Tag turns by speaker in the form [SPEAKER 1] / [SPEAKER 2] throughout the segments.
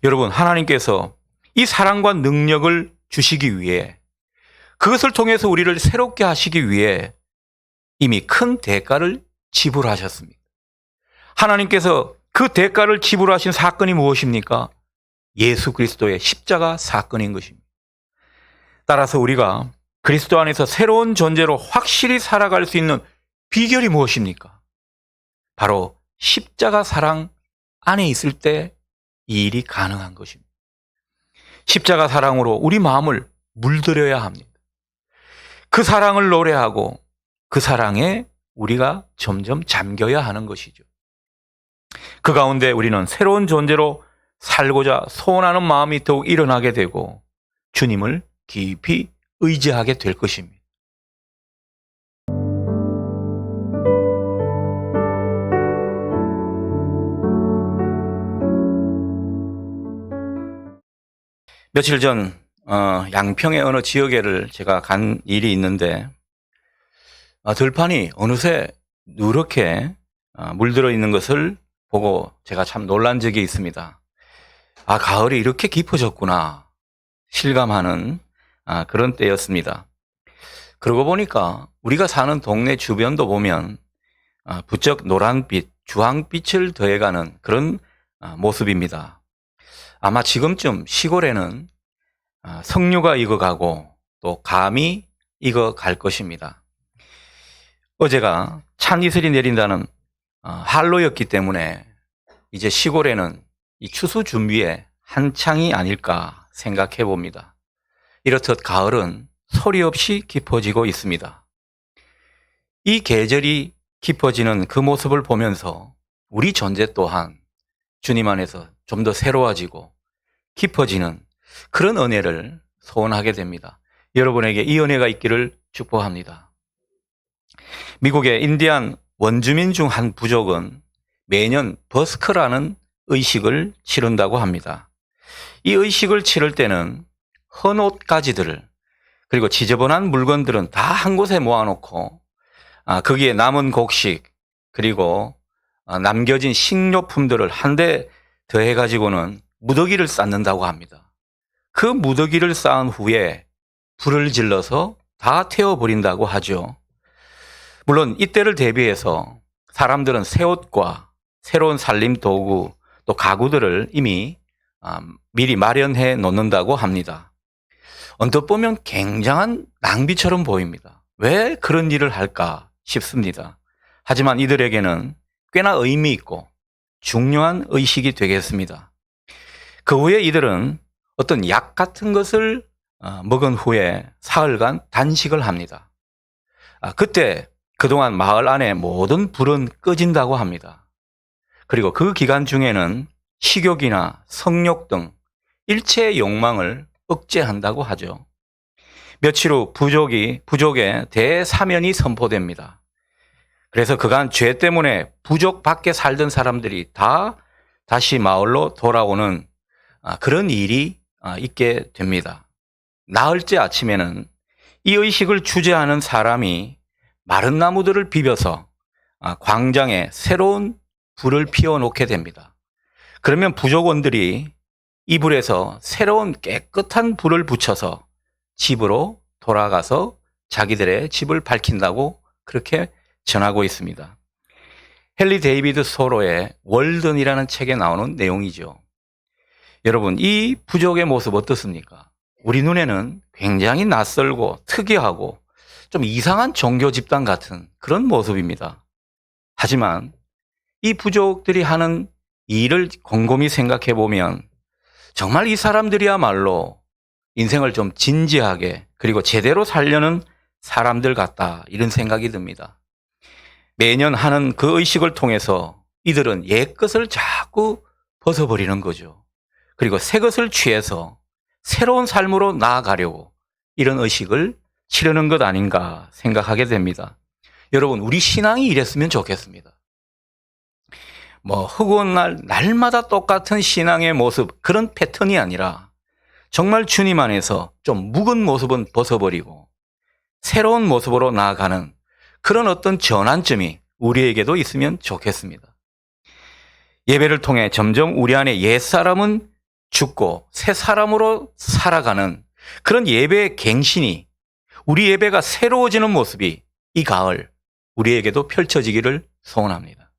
[SPEAKER 1] 여러분, 하나님께서 이 사랑과 능력을 주시기 위해, 그것을 통해서 우리를 새롭게 하시기 위해 이미 큰 대가를 지불하셨습니다. 하나님께서 그 대가를 지불하신 사건이 무엇입니까? 예수 그리스도의 십자가 사건인 것입니다. 따라서 우리가 그리스도 안에서 새로운 존재로 확실히 살아갈 수 있는 비결이 무엇입니까? 바로 십자가 사랑 안에 있을 때 이 일이 가능한 것입니다. 십자가 사랑으로 우리 마음을 물들여야 합니다. 그 사랑을 노래하고 그 사랑에 우리가 점점 잠겨야 하는 것이죠. 그 가운데 우리는 새로운 존재로 살고자 소원하는 마음이 더욱 일어나게 되고 주님을 깊이 의지하게 될 것입니다. 며칠 전 양평의 어느 지역에를 제가 간 일이 있는데 들판이 어느새 누렇게 물들어 있는 것을 보고 제가 참 놀란 적이 있습니다. 가을이 이렇게 깊어졌구나 실감하는 그런 때였습니다. 그러고 보니까 우리가 사는 동네 주변도 보면 부쩍 노란빛, 주황빛을 더해가는 그런 모습입니다. 아마 지금쯤 시골에는 석류가 익어가고 또 감이 익어갈 것입니다. 어제가 찬이슬이 내린다는 한로였기 때문에 이제 시골에는 이 추수 준비에 한창이 아닐까 생각해 봅니다. 이렇듯 가을은 소리 없이 깊어지고 있습니다. 이 계절이 깊어지는 그 모습을 보면서 우리 존재 또한 주님 안에서 좀 더 새로워지고 깊어지는 그런 은혜를 소원하게 됩니다. 여러분에게 이 은혜가 있기를 축복합니다. 미국의 인디안 원주민 중 한 부족은 매년 버스크라는 의식을 치른다고 합니다. 이 의식을 치를 때는 헌옷 가지들을 그리고 지저분한 물건들은 다 한 곳에 모아놓고 거기에 남은 곡식 그리고 남겨진 식료품들을 한데 더해가지고는 무더기를 쌓는다고 합니다. 그 무더기를 쌓은 후에 불을 질러서 다 태워버린다고 하죠. 물론 이때를 대비해서 사람들은 새 옷과 새로운 살림 도구 또 가구들을 이미 미리 마련해 놓는다고 합니다. 언뜻 보면 굉장한 낭비처럼 보입니다. 왜 그런 일을 할까 싶습니다. 하지만 이들에게는 꽤나 의미 있고 중요한 의식이 되겠습니다. 그 후에 이들은 어떤 약 같은 것을 먹은 후에 사흘간 단식을 합니다. 그때 그동안 마을 안에 모든 불은 꺼진다고 합니다. 그리고 그 기간 중에는 식욕이나 성욕 등 일체의 욕망을 억제한다고 하죠. 며칠 후 부족의 대사면이 선포됩니다. 그래서 그간 죄 때문에 부족 밖에 살던 사람들이 다 다시 마을로 돌아오는 그런 일이 있게 됩니다. 나흘째 아침에는 이 의식을 주재하는 사람이 마른 나무들을 비벼서 광장에 새로운 불을 피워놓게 됩니다. 그러면 부족원들이 이 불에서 새로운 깨끗한 불을 붙여서 집으로 돌아가서 자기들의 집을 밝힌다고 그렇게 전하고 있습니다. 헨리 데이비드 소로의 월든이라는 책에 나오는 내용이죠. 여러분, 이 부족의 모습 어떻습니까? 우리 눈에는 굉장히 낯설고 특이하고 좀 이상한 종교 집단 같은 그런 모습입니다. 하지만 이 부족들이 하는 일을 곰곰이 생각해 보면 정말 이 사람들이야말로 인생을 좀 진지하게 그리고 제대로 살려는 사람들 같다 이런 생각이 듭니다. 매년 하는 그 의식을 통해서 이들은 옛것을 자꾸 벗어버리는 거죠. 그리고 새 것을 취해서 새로운 삶으로 나아가려고 이런 의식을 치르는 것 아닌가 생각하게 됩니다. 여러분, 우리 신앙이 이랬으면 좋겠습니다. 허구한 날마다 똑같은 신앙의 모습, 그런 패턴이 아니라 정말 주님 안에서 좀 묵은 모습은 벗어버리고 새로운 모습으로 나아가는 그런 어떤 전환점이 우리에게도 있으면 좋겠습니다. 예배를 통해 점점 우리 안에 옛사람은 죽고 새 사람으로 살아가는 그런 예배의 갱신이, 우리 예배가 새로워지는 모습이 이 가을 우리에게도 펼쳐지기를 소원합니다.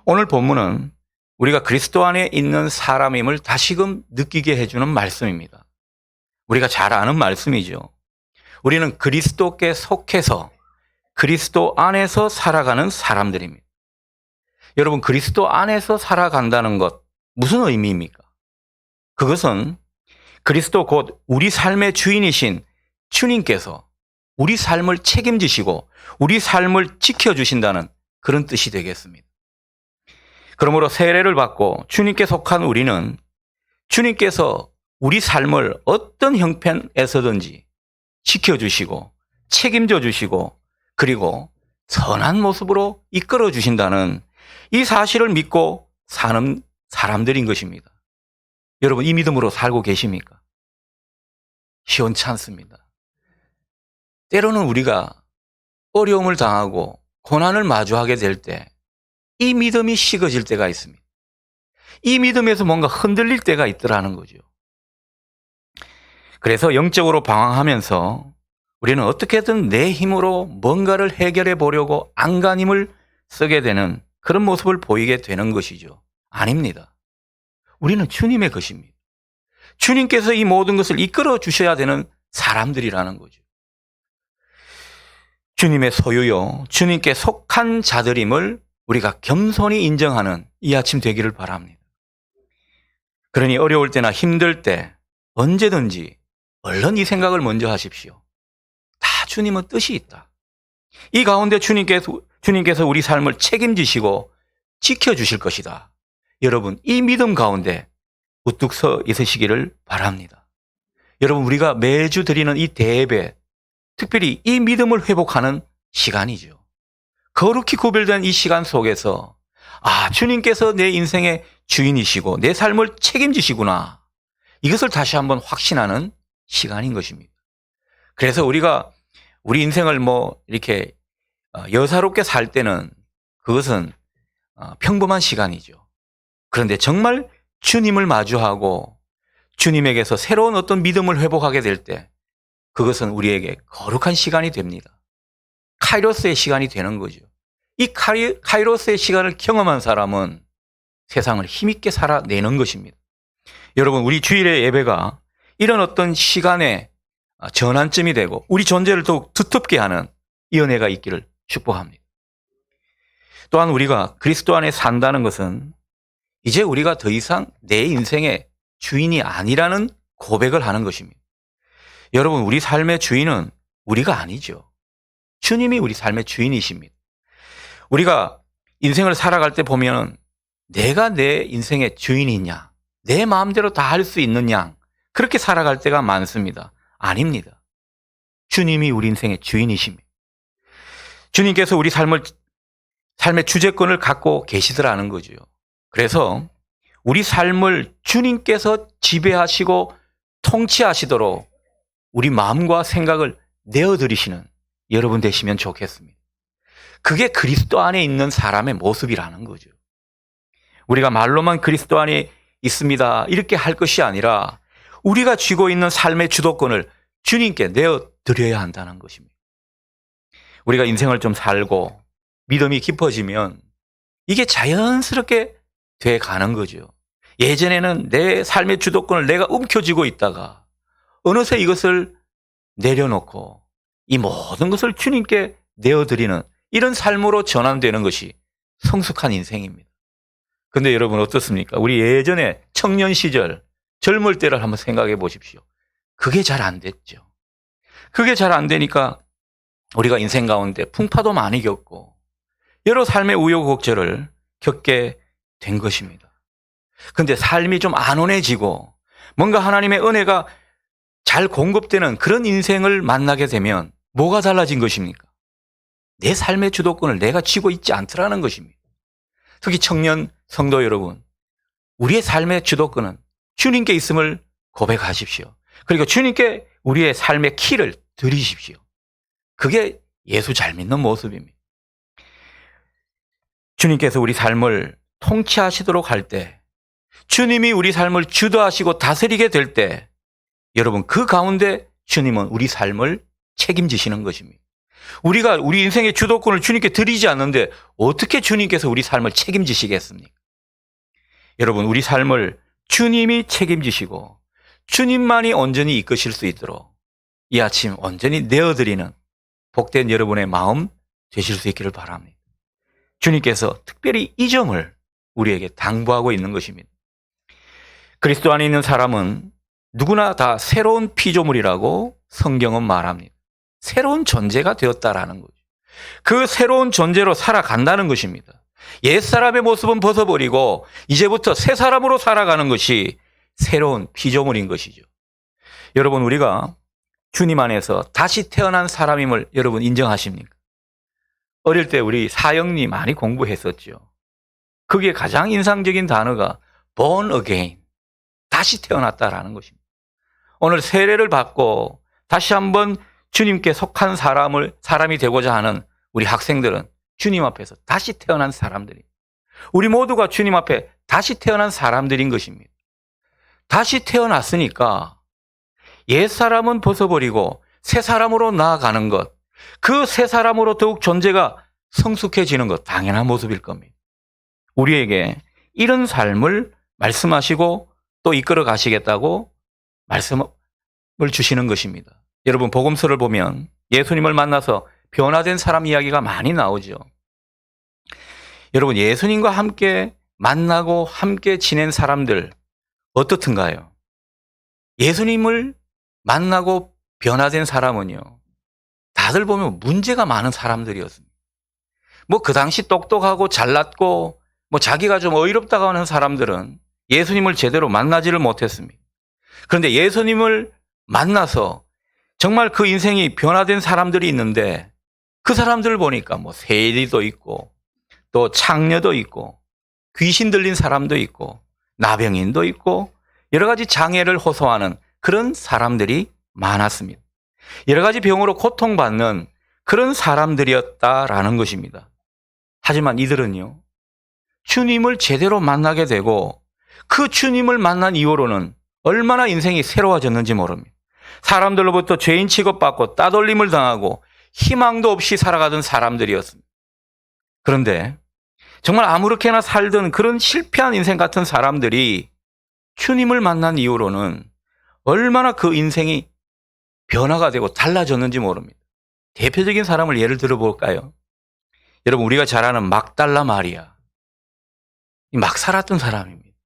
[SPEAKER 1] 오늘 본문은 우리가 그리스도 안에 있는 사람임을 다시금 느끼게 해주는 말씀입니다. 우리가 잘 아는 말씀이죠. 우리는 그리스도께 속해서 그리스도 안에서 살아가는 사람들입니다. 여러분, 그리스도 안에서 살아간다는 것 무슨 의미입니까? 그것은 그리스도 곧 우리 삶의 주인이신 주님께서 우리 삶을 책임지시고 우리 삶을 지켜주신다는 그런 뜻이 되겠습니다. 그러므로 세례를 받고 주님께 속한 우리는 주님께서 우리 삶을 어떤 형편에서든지 지켜주시고 책임져 주시고 그리고 선한 모습으로 이끌어 주신다는 이 사실을 믿고 사는 사람들인 것입니다. 여러분, 이 믿음으로 살고 계십니까? 시원치 않습니다. 때로는 우리가 어려움을 당하고 고난을 마주하게 될 때 이 믿음이 식어질 때가 있습니다. 이 믿음에서 뭔가 흔들릴 때가 있더라는 거죠. 그래서 영적으로 방황하면서 우리는 어떻게든 내 힘으로 뭔가를 해결해 보려고 안간힘을 쓰게 되는 그런 모습을 보이게 되는 것이죠. 아닙니다. 우리는 주님의 것입니다. 주님께서 이 모든 것을 이끌어 주셔야 되는 사람들이라는 거죠. 주님의 소유요, 주님께 속한 자들임을 우리가 겸손히 인정하는 이 아침 되기를 바랍니다. 그러니 어려울 때나 힘들 때 언제든지 얼른 이 생각을 먼저 하십시오. 다 주님은 뜻이 있다. 이 가운데 주님께서 우리 삶을 책임지시고 지켜주실 것이다. 여러분, 이 믿음 가운데 우뚝 서 있으시기를 바랍니다. 여러분, 우리가 매주 드리는 이 대예배, 특별히 이 믿음을 회복하는 시간이죠. 거룩히 구별된 이 시간 속에서 주님께서 내 인생의 주인이시고 내 삶을 책임지시구나. 이것을 다시 한번 확신하는 시간인 것입니다. 그래서 우리가 우리 인생을 이렇게 여사롭게 살 때는 그것은 평범한 시간이죠. 그런데 정말 주님을 마주하고 주님에게서 새로운 어떤 믿음을 회복하게 될 때 그것은 우리에게 거룩한 시간이 됩니다. 카이로스의 시간이 되는 거죠. 이 카이로스의 시간을 경험한 사람은 세상을 힘있게 살아내는 것입니다. 여러분, 우리 주일의 예배가 이런 어떤 시간의 전환점이 되고 우리 존재를 더욱 두텁게 하는 이 은혜가 있기를 축복합니다. 또한 우리가 그리스도 안에 산다는 것은 이제 우리가 더 이상 내 인생의 주인이 아니라는 고백을 하는 것입니다. 여러분, 우리 삶의 주인은 우리가 아니죠. 주님이 우리 삶의 주인이십니다. 우리가 인생을 살아갈 때 보면 내가 내 인생의 주인이냐, 내 마음대로 다 할 수 있느냐, 그렇게 살아갈 때가 많습니다. 아닙니다. 주님이 우리 인생의 주인이십니다. 주님께서 우리 삶의 주재권을 갖고 계시더라는 거죠. 그래서 우리 삶을 주님께서 지배하시고 통치하시도록 우리 마음과 생각을 내어드리시는 여러분 되시면 좋겠습니다. 그게 그리스도 안에 있는 사람의 모습이라는 거죠. 우리가 말로만 그리스도 안에 있습니다 이렇게 할 것이 아니라 우리가 쥐고 있는 삶의 주도권을 주님께 내어드려야 한다는 것입니다. 우리가 인생을 좀 살고 믿음이 깊어지면 이게 자연스럽게 돼 가는 거죠. 예전에는 내 삶의 주도권을 내가 움켜쥐고 있다가 어느새 이것을 내려놓고 이 모든 것을 주님께 내어드리는 이런 삶으로 전환되는 것이 성숙한 인생입니다. 그런데 여러분 어떻습니까? 우리 예전에 청년 시절 젊을 때를 한번 생각해 보십시오. 그게 잘 안 됐죠. 그게 잘 안 되니까 우리가 인생 가운데 풍파도 많이 겪고 여러 삶의 우여곡절을 겪게 된 것입니다. 그런데 삶이 좀 안온해지고 뭔가 하나님의 은혜가 잘 공급되는 그런 인생을 만나게 되면 뭐가 달라진 것입니까? 내 삶의 주도권을 내가 쥐고 있지 않더라는 것입니다. 특히 청년 성도 여러분, 우리의 삶의 주도권은 주님께 있음을 고백하십시오. 그리고 주님께 우리의 삶의 키를 드리십시오. 그게 예수 잘 믿는 모습입니다. 주님께서 우리 삶을 통치하시도록 할 때 주님이 우리 삶을 주도하시고 다스리게 될 때 여러분 그 가운데 주님은 우리 삶을 책임지시는 것입니다. 우리가 우리 인생의 주도권을 주님께 드리지 않는데 어떻게 주님께서 우리 삶을 책임지시겠습니까? 여러분 우리 삶을 주님이 책임지시고 주님만이 온전히 이끄실 수 있도록 이 아침 온전히 내어드리는 복된 여러분의 마음 되실 수 있기를 바랍니다. 주님께서 특별히 이 점을 우리에게 당부하고 있는 것입니다. 그리스도 안에 있는 사람은 누구나 다 새로운 피조물이라고 성경은 말합니다. 새로운 존재가 되었다라는 거죠. 그 새로운 존재로 살아간다는 것입니다. 옛사람의 모습은 벗어버리고 이제부터 새 사람으로 살아가는 것이 새로운 피조물인 것이죠. 여러분 우리가 주님 안에서 다시 태어난 사람임을 여러분 인정하십니까? 어릴 때 우리 사형리 많이 공부했었죠. 그게 가장 인상적인 단어가 born again, 다시 태어났다라는 것입니다. 오늘 세례를 받고 다시 한번 주님께 속한 사람이 되고자 하는 우리 학생들은 주님 앞에서 다시 태어난 사람들이, 우리 모두가 주님 앞에 다시 태어난 사람들인 것입니다. 다시 태어났으니까 옛사람은 벗어버리고 새 사람으로 나아가는 것, 그 새 사람으로 더욱 존재가 성숙해지는 것 당연한 모습일 겁니다. 우리에게 이런 삶을 말씀하시고 또 이끌어 가시겠다고 말씀을 주시는 것입니다. 여러분 복음서를 보면 예수님을 만나서 변화된 사람 이야기가 많이 나오죠. 여러분 예수님과 함께 만나고 함께 지낸 사람들 어떻든가요? 예수님을 만나고 변화된 사람은요, 다들 보면 문제가 많은 사람들이었습니다. 뭐 그 당시 똑똑하고 잘났고 뭐 자기가 좀 어이롭다고 하는 사람들은 예수님을 제대로 만나지를 못했습니다. 그런데 예수님을 만나서 정말 그 인생이 변화된 사람들이 있는데 그 사람들을 보니까 뭐 세리도 있고 또 창녀도 있고 귀신 들린 사람도 있고 나병인도 있고 여러 가지 장애를 호소하는 그런 사람들이 많았습니다. 여러 가지 병으로 고통받는 그런 사람들이었다라는 것입니다. 하지만 이들은요, 주님을 제대로 만나게 되고 그 주님을 만난 이후로는 얼마나 인생이 새로워졌는지 모릅니다. 사람들로부터 죄인 취급받고 따돌림을 당하고 희망도 없이 살아가던 사람들이었습니다. 그런데 정말 아무렇게나 살던 그런 실패한 인생 같은 사람들이 주님을 만난 이후로는 얼마나 그 인생이 변화가 되고 달라졌는지 모릅니다. 대표적인 사람을 예를 들어볼까요? 여러분 우리가 잘 아는 막달라 마리아, 막 살았던 사람입니다.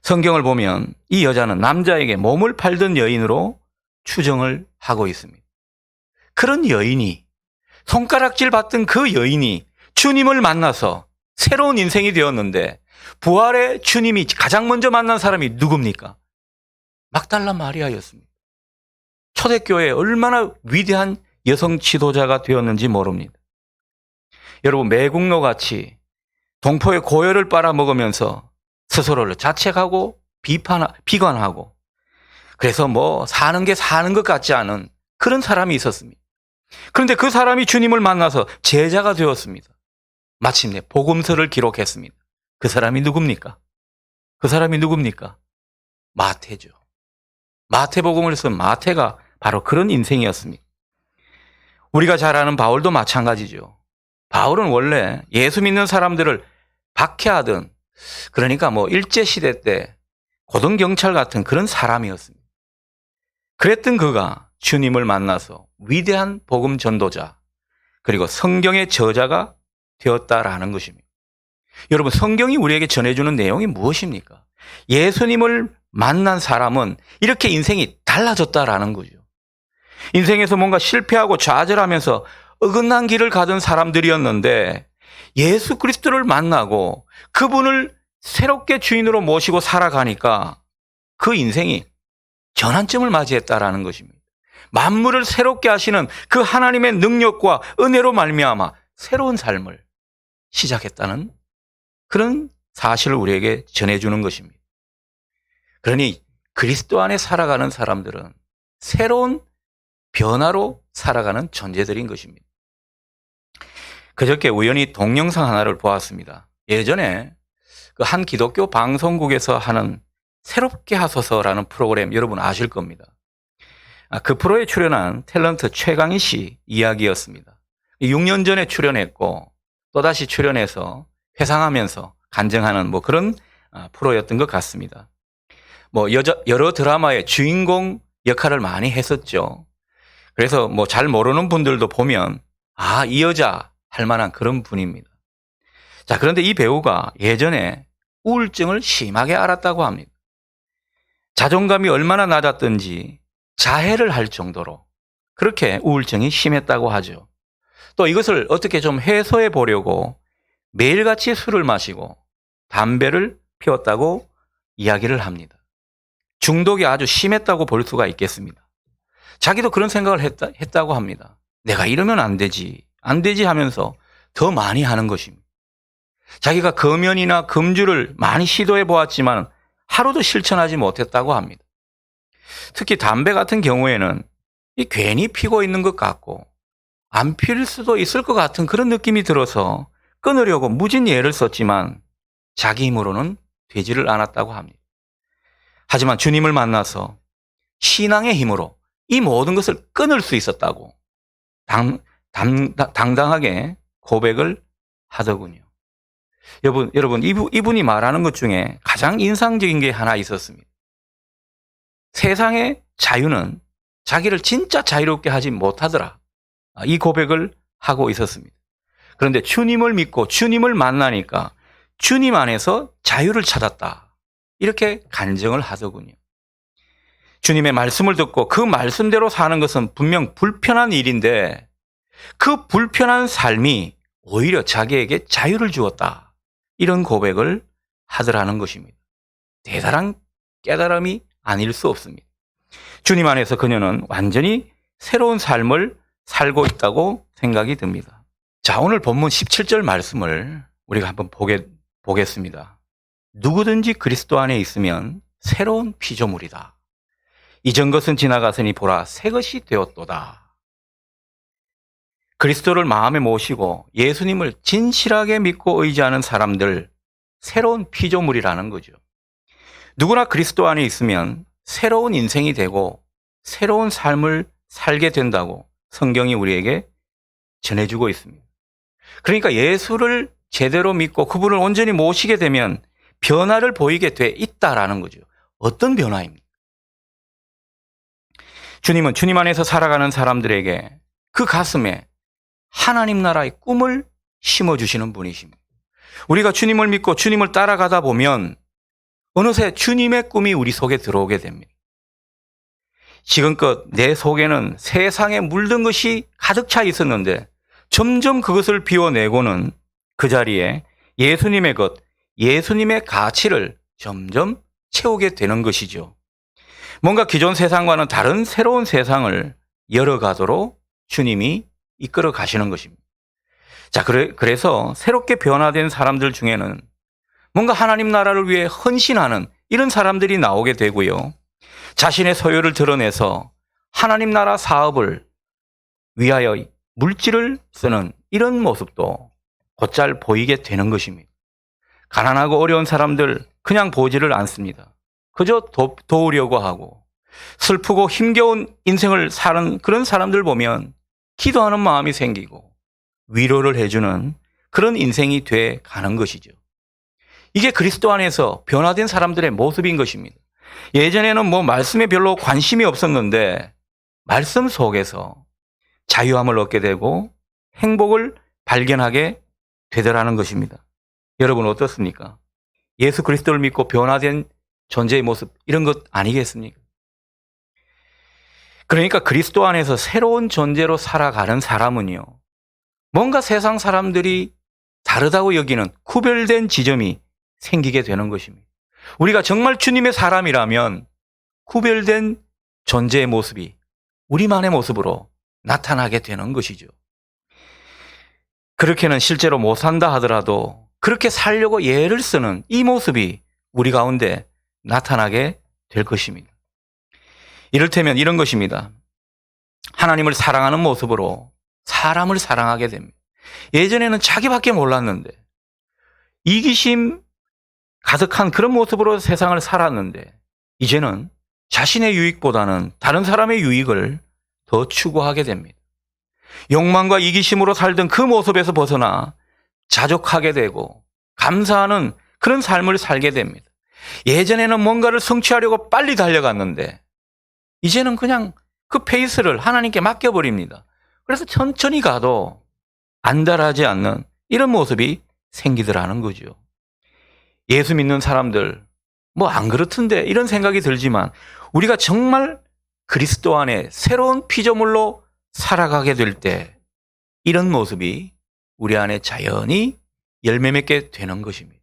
[SPEAKER 1] 성경을 보면 이 여자는 남자에게 몸을 팔던 여인으로 추정을 하고 있습니다. 그런 여인이, 손가락질 받던 그 여인이 주님을 만나서 새로운 인생이 되었는데 부활의 주님이 가장 먼저 만난 사람이 누굽니까? 막달라 마리아였습니다. 초대교회에 얼마나 위대한 여성 지도자가 되었는지 모릅니다. 여러분 매국노 같이 동포의 고열을 빨아먹으면서 스스로를 자책하고 비관하고 그래서 뭐 사는 게 사는 것 같지 않은 그런 사람이 있었습니다. 그런데 그 사람이 주님을 만나서 제자가 되었습니다. 마침내 복음서를 기록했습니다. 그 사람이 누굽니까? 그 사람이 누굽니까? 마태죠. 마태복음을 쓴 마태가 바로 그런 인생이었습니다. 우리가 잘 아는 바울도 마찬가지죠. 바울은 원래 예수 믿는 사람들을 박해하던, 그러니까 뭐 일제시대 때 고등경찰 같은 그런 사람이었습니다. 그랬던 그가 주님을 만나서 위대한 복음 전도자 그리고 성경의 저자가 되었다라는 것입니다. 여러분 성경이 우리에게 전해주는 내용이 무엇입니까? 예수님을 만난 사람은 이렇게 인생이 달라졌다라는 거죠. 인생에서 뭔가 실패하고 좌절하면서 어긋난 길을 가던 사람들이었는데 예수 그리스도를 만나고 그분을 새롭게 주인으로 모시고 살아가니까 그 인생이 전환점을 맞이했다라는 것입니다. 만물을 새롭게 하시는 그 하나님의 능력과 은혜로 말미암아 새로운 삶을 시작했다는 그런 사실을 우리에게 전해주는 것입니다. 그러니 그리스도 안에 살아가는 사람들은 새로운 변화로 살아가는 존재들인 것입니다. 그저께 우연히 동영상 하나를 보았습니다. 예전에 그 한 기독교 방송국에서 하는 새롭게 하소서라는 프로그램 여러분 아실 겁니다. 그 프로에 출연한 탤런트 최강희 씨 이야기였습니다. 6년 전에 출연했고 또다시 출연해서 회상하면서 간증하는 뭐 그런 프로였던 것 같습니다. 뭐 여러 드라마의 주인공 역할을 많이 했었죠. 그래서 뭐 잘 모르는 분들도 보면 이 여자 할 만한 그런 분입니다. 자, 그런데 이 배우가 예전에 우울증을 심하게 앓았다고 합니다. 자존감이 얼마나 낮았던지 자해를 할 정도로 그렇게 우울증이 심했다고 하죠. 또 이것을 어떻게 좀 해소해 보려고 매일같이 술을 마시고 담배를 피웠다고 이야기를 합니다. 중독이 아주 심했다고 볼 수가 있겠습니다. 자기도 그런 생각을 했다고 합니다. 내가 이러면 안 되지 하면서 더 많이 하는 것입니다. 자기가 금연이나 금주를 많이 시도해 보았지만 하루도 실천하지 못했다고 합니다. 특히 담배 같은 경우에는 괜히 피고 있는 것 같고 안 필 수도 있을 것 같은 그런 느낌이 들어서 끊으려고 무진 예를 썼지만 자기 힘으로는 되지를 않았다고 합니다. 하지만 주님을 만나서 신앙의 힘으로 이 모든 것을 끊을 수 있었다고 당당하게 고백을 하더군요. 여러분 이분이 말하는 것 중에 가장 인상적인 게 하나 있었습니다. 세상의 자유는 자기를 진짜 자유롭게 하지 못하더라. 이 고백을 하고 있었습니다. 그런데 주님을 믿고 주님을 만나니까 주님 안에서 자유를 찾았다. 이렇게 간증을 하더군요. 주님의 말씀을 듣고 그 말씀대로 사는 것은 분명 불편한 일인데 그 불편한 삶이 오히려 자기에게 자유를 주었다. 이런 고백을 하더라는 것입니다. 대단한 깨달음이 아닐 수 없습니다. 주님 안에서 그녀는 완전히 새로운 삶을 살고 있다고 생각이 듭니다. 자, 오늘 본문 17절 말씀을 우리가 한번 보겠습니다. 누구든지 그리스도 안에 있으면 새로운 피조물이다. 이전 것은 지나갔으니 보라 새 것이 되었도다. 그리스도를 마음에 모시고 예수님을 진실하게 믿고 의지하는 사람들, 새로운 피조물이라는 거죠. 누구나 그리스도 안에 있으면 새로운 인생이 되고 새로운 삶을 살게 된다고 성경이 우리에게 전해주고 있습니다. 그러니까 예수를 제대로 믿고 그분을 온전히 모시게 되면 변화를 보이게 돼 있다라는 거죠. 어떤 변화입니까? 주님은 주님 안에서 살아가는 사람들에게 그 가슴에 하나님 나라의 꿈을 심어주시는 분이십니다. 우리가 주님을 믿고 주님을 따라가다 보면 어느새 주님의 꿈이 우리 속에 들어오게 됩니다. 지금껏 내 속에는 세상에 물든 것이 가득 차 있었는데 점점 그것을 비워내고는 그 자리에 예수님의 것, 예수님의 가치를 점점 채우게 되는 것이죠. 뭔가 기존 세상과는 다른 새로운 세상을 열어가도록 주님이 이끌어 가시는 것입니다. 자, 그래서 새롭게 변화된 사람들 중에는 뭔가 하나님 나라를 위해 헌신하는 이런 사람들이 나오게 되고요. 자신의 소유를 드러내서 하나님 나라 사업을 위하여 물질을 쓰는 이런 모습도 곧잘 보이게 되는 것입니다. 가난하고 어려운 사람들 그냥 보지를 않습니다. 그저 도우려고 하고 슬프고 힘겨운 인생을 사는 그런 사람들 보면 기도하는 마음이 생기고 위로를 해주는 그런 인생이 돼 가는 것이죠. 이게 그리스도 안에서 변화된 사람들의 모습인 것입니다. 예전에는 말씀에 별로 관심이 없었는데 말씀 속에서 자유함을 얻게 되고 행복을 발견하게 되더라는 것입니다. 여러분 어떻습니까? 예수 그리스도를 믿고 변화된 존재의 모습 이런 것 아니겠습니까? 그러니까 그리스도 안에서 새로운 존재로 살아가는 사람은요. 뭔가 세상 사람들이 다르다고 여기는 구별된 지점이 생기게 되는 것입니다. 우리가 정말 주님의 사람이라면 구별된 존재의 모습이 우리만의 모습으로 나타나게 되는 것이죠. 그렇게는 실제로 못 산다 하더라도 그렇게 살려고 애를 쓰는 이 모습이 우리 가운데 나타나게 될 것입니다. 이를테면 이런 것입니다. 하나님을 사랑하는 모습으로 사람을 사랑하게 됩니다. 예전에는 자기밖에 몰랐는데 이기심, 가득한 그런 모습으로 세상을 살았는데 이제는 자신의 유익보다는 다른 사람의 유익을 더 추구하게 됩니다. 욕망과 이기심으로 살던 그 모습에서 벗어나 자족하게 되고 감사하는 그런 삶을 살게 됩니다. 예전에는 뭔가를 성취하려고 빨리 달려갔는데 이제는 그냥 그 페이스를 하나님께 맡겨버립니다. 그래서 천천히 가도 안달하지 않는 이런 모습이 생기더라는 거죠. 예수 믿는 사람들 뭐 안 그렇던데 이런 생각이 들지만 우리가 정말 그리스도 안에 새로운 피조물로 살아가게 될 때 이런 모습이 우리 안에 자연히 열매 맺게 되는 것입니다.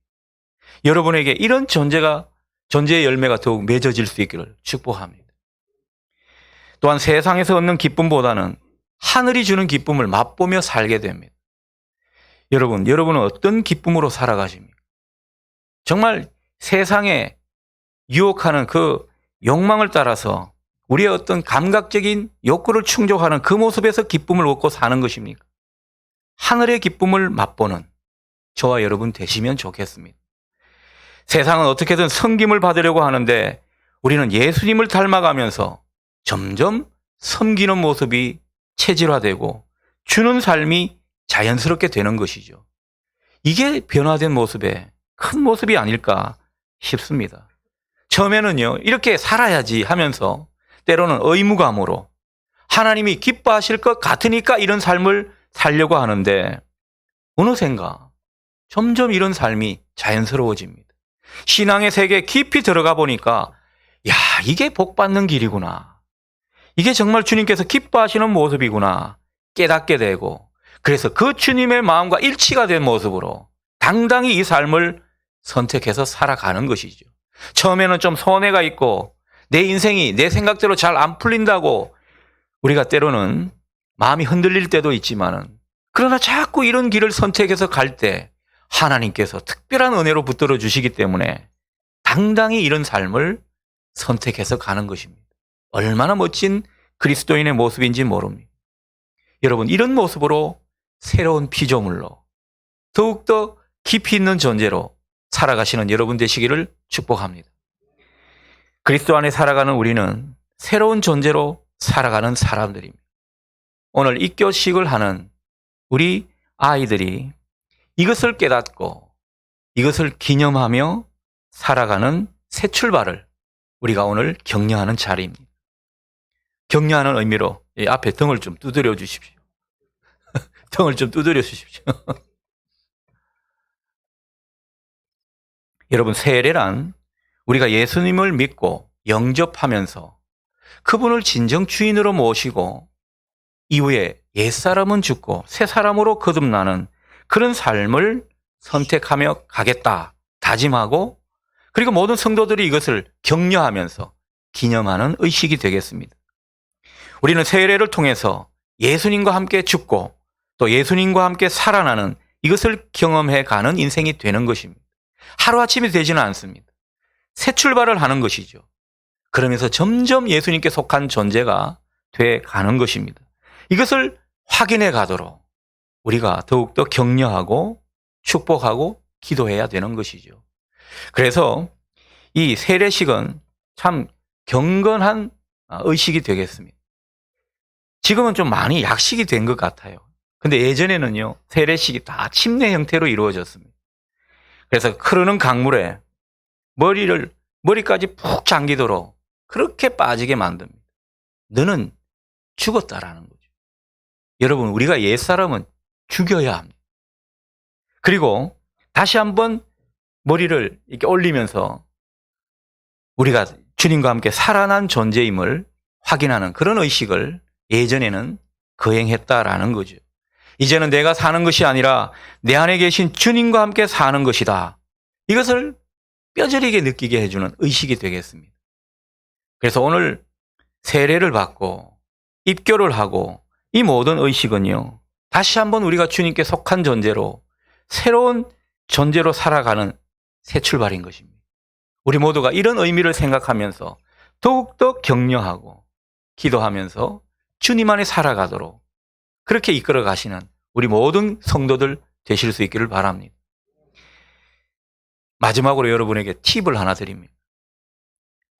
[SPEAKER 1] 여러분에게 이런 존재의 열매가 더욱 맺어질 수 있기를 축복합니다. 또한 세상에서 얻는 기쁨보다는 하늘이 주는 기쁨을 맛보며 살게 됩니다. 여러분은 어떤 기쁨으로 살아가십니까? 정말 세상에 유혹하는 그 욕망을 따라서 우리의 어떤 감각적인 욕구를 충족하는 그 모습에서 기쁨을 얻고 사는 것입니까? 하늘의 기쁨을 맛보는 저와 여러분 되시면 좋겠습니다. 세상은 어떻게든 섬김을 받으려고 하는데 우리는 예수님을 닮아가면서 점점 섬기는 모습이 체질화되고 주는 삶이 자연스럽게 되는 것이죠. 이게 변화된 모습의 큰 모습이 아닐까 싶습니다. 처음에는요, 이렇게 살아야지 하면서 때로는 의무감으로 하나님이 기뻐하실 것 같으니까 이런 삶을 살려고 하는데 어느샌가 점점 이런 삶이 자연스러워집니다. 신앙의 세계에 깊이 들어가 보니까 야, 이게 복받는 길이구나. 이게 정말 주님께서 기뻐하시는 모습이구나 깨닫게 되고 그래서 그 주님의 마음과 일치가 된 모습으로 당당히 이 삶을 선택해서 살아가는 것이죠. 처음에는 좀 손해가 있고 내 인생이 내 생각대로 잘 안 풀린다고 우리가 때로는 마음이 흔들릴 때도 있지만은 그러나 자꾸 이런 길을 선택해서 갈 때 하나님께서 특별한 은혜로 붙들어 주시기 때문에 당당히 이런 삶을 선택해서 가는 것입니다. 얼마나 멋진 그리스도인의 모습인지 모릅니다. 여러분, 이런 모습으로 새로운 피조물로 더욱더 깊이 있는 존재로 살아가시는 여러분 되시기를 축복합니다. 그리스도 안에 살아가는 우리는 새로운 존재로 살아가는 사람들입니다. 오늘 입교식을 하는 우리 아이들이 이것을 깨닫고 이것을 기념하며 살아가는 새 출발을 우리가 오늘 격려하는 자리입니다. 격려하는 의미로 이 앞에 등을 좀 두드려 주십시오. 등을 좀 두드려 주십시오. 여러분, 세례란 우리가 예수님을 믿고 영접하면서 그분을 진정 주인으로 모시고 이후에 옛사람은 죽고 새 사람으로 거듭나는 그런 삶을 선택하며 가겠다 다짐하고 그리고 모든 성도들이 이것을 격려하면서 기념하는 의식이 되겠습니다. 우리는 세례를 통해서 예수님과 함께 죽고 또 예수님과 함께 살아나는 이것을 경험해 가는 인생이 되는 것입니다. 하루아침이 되지는 않습니다. 새 출발을 하는 것이죠. 그러면서 점점 예수님께 속한 존재가 돼 가는 것입니다. 이것을 확인해 가도록 우리가 더욱더 격려하고 축복하고 기도해야 되는 것이죠. 그래서 이 세례식은 참 경건한 의식이 되겠습니다. 지금은 좀 많이 약식이 된 것 같아요. 근데 예전에는요, 세례식이 다 침례 형태로 이루어졌습니다. 그래서 흐르는 강물에 머리까지 푹 잠기도록 그렇게 빠지게 만듭니다. 너는 죽었다라는 거죠. 여러분, 우리가 옛사람은 죽여야 합니다. 그리고 다시 한번 머리를 이렇게 올리면서 우리가 주님과 함께 살아난 존재임을 확인하는 그런 의식을 예전에는 거행했다라는 거죠. 이제는 내가 사는 것이 아니라 내 안에 계신 주님과 함께 사는 것이다. 이것을 뼈저리게 느끼게 해주는 의식이 되겠습니다. 그래서 오늘 세례를 받고 입교를 하고 이 모든 의식은요, 다시 한번 우리가 주님께 속한 존재로 새로운 존재로 살아가는 새 출발인 것입니다. 우리 모두가 이런 의미를 생각하면서 더욱더 격려하고 기도하면서 주님 안에 살아가도록 그렇게 이끌어 가시는 우리 모든 성도들 되실 수 있기를 바랍니다. 마지막으로 여러분에게 팁을 하나 드립니다.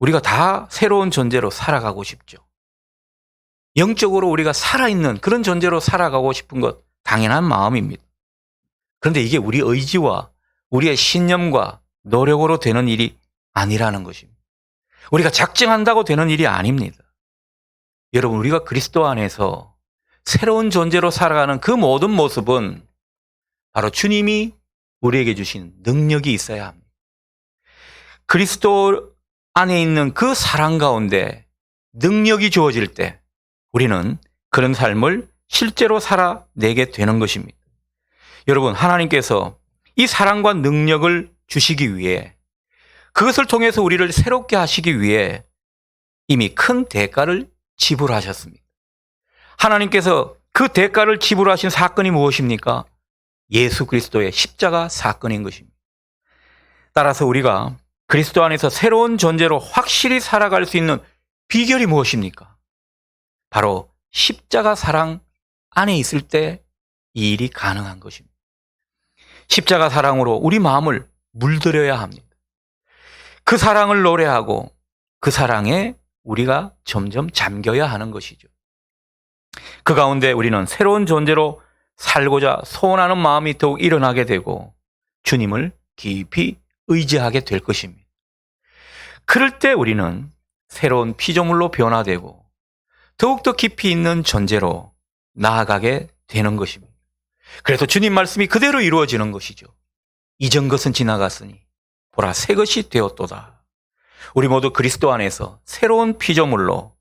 [SPEAKER 1] 우리가 다 새로운 존재로 살아가고 싶죠. 영적으로 우리가 살아있는 그런 존재로 살아가고 싶은 것 당연한 마음입니다. 그런데 이게 우리 의지와 우리의 신념과 노력으로 되는 일이 아니라는 것입니다. 우리가 작정한다고 되는 일이 아닙니다. 여러분, 우리가 그리스도 안에서 새로운 존재로 살아가는 그 모든 모습은 바로 주님이 우리에게 주신 능력이 있어야 합니다. 그리스도 안에 있는 그 사랑 가운데 능력이 주어질 때 우리는 그런 삶을 실제로 살아내게 되는 것입니다. 여러분, 하나님께서 이 사랑과 능력을 주시기 위해 그것을 통해서 우리를 새롭게 하시기 위해 이미 큰 대가를 지불하셨습니다. 하나님께서 그 대가를 지불하신 사건이 무엇입니까? 예수 그리스도의 십자가 사건인 것입니다. 따라서 우리가 그리스도 안에서 새로운 존재로 확실히 살아갈 수 있는 비결이 무엇입니까? 바로 십자가 사랑 안에 있을 때 이 일이 가능한 것입니다. 십자가 사랑으로 우리 마음을 물들여야 합니다. 그 사랑을 노래하고 그 사랑에 우리가 점점 잠겨야 하는 것이죠. 그 가운데 우리는 새로운 존재로 살고자 소원하는 마음이 더욱 일어나게 되고 주님을 깊이 의지하게 될 것입니다. 그럴 때 우리는 새로운 피조물로 변화되고 더욱더 깊이 있는 존재로 나아가게 되는 것입니다. 그래서 주님 말씀이 그대로 이루어지는 것이죠. 이전 것은 지나갔으니 보라 새 것이 되었도다. 우리 모두 그리스도 안에서 새로운 피조물로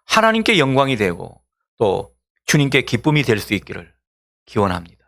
[SPEAKER 1] 하나님께 영광이 되고 또 주님께 기쁨이 될 수 있기를 기원합니다.